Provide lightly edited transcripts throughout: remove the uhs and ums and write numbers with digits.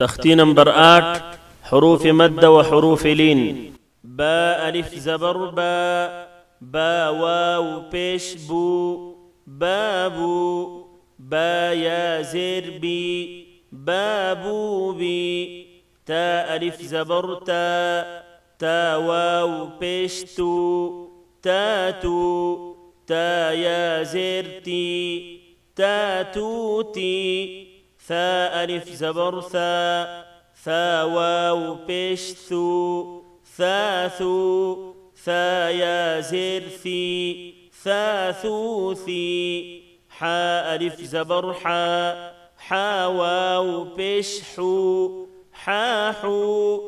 تختي نمبر 8 حروف مد وحروف لين. با ألف زبر با، با واو پیش بو، بابو. با يا زير بي، بابو بي. تا ألف زبر تا، تا واو پیش تو، تاتو. تا يا زير تي، تاتوتي. ثا ألف زبر ثا، ثا واو پیش ثو، ثاثو. ثا يا زير ثي، ثاثوثي. حا ألف زبر حا، حا واو پیش حو، حاحو.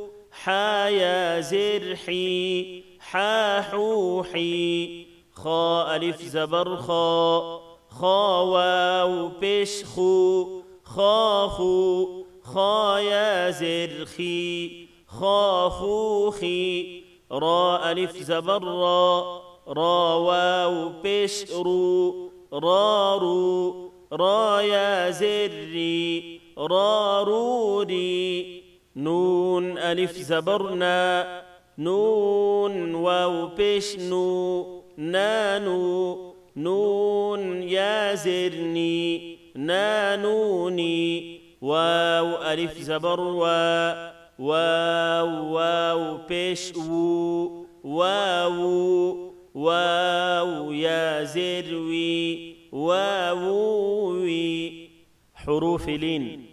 حا يا زير حي، حاحوحي. خا ألف زبر خا، خا واو پیش خو، خاخو. خا يا زر خي، خاخوخي. را ألف زبر را، را واو پیش رو، رارو. را يا زري، راروري. نون ألف زبرنا، نون واو پیش نو، نانو. نون يا زرني، نانوني. واو ألف زبر وا، واو واو پیش وو، واو. واو يا زروي، واووي. حروف لين.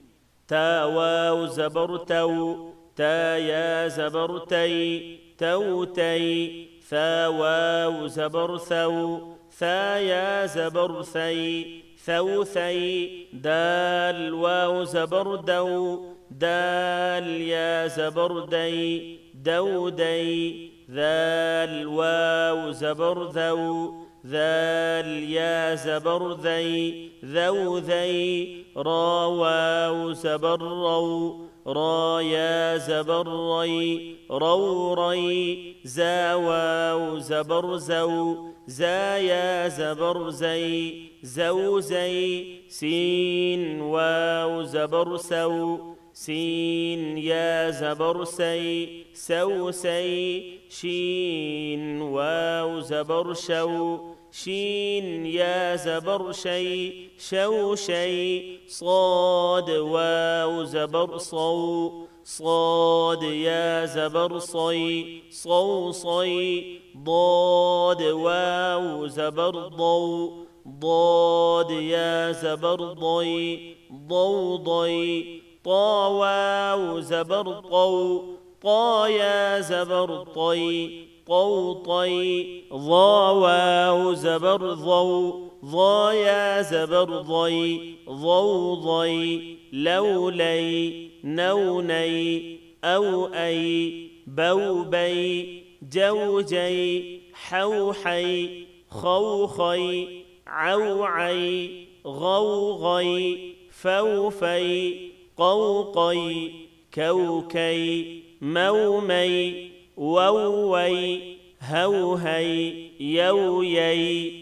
تا واو زبر تو، تا يا زبر تي، توتي. ثا واو زبر ثو، ثا يا زبر ثي، ثوثي. دال واو زبر دو، دال يا زبر دي، دودي. ذال واو زبر ذو، ذال يا زبر ذي، ذوذي. را واو زبر رو، را يا زبر ري، روري. زا واو زبر زو، زا يا زبر زي، زوزي. سين واو زبر سو، سين يا زبر سي، سوسي. شين واو زبر شو، شين يا زبر شي، شوشي. صاد واو زبر صو، صاد يا زبر صي، صوصي. ضاد واو زبر ضو، ضاد يا زبر ضي، ضوضي. طا واو زبر طو، طا يا زبر طي، طوطي. ضا واو زبر ضو، ضا يا زبر ضي، ضوضي. لولي، نوني، أوأي، بوبي. جوجي، حوحي، خوخي، عوعي، غوغي. فوفي، قوقي، كوكي، مومي، ووي. هوهي، يويي.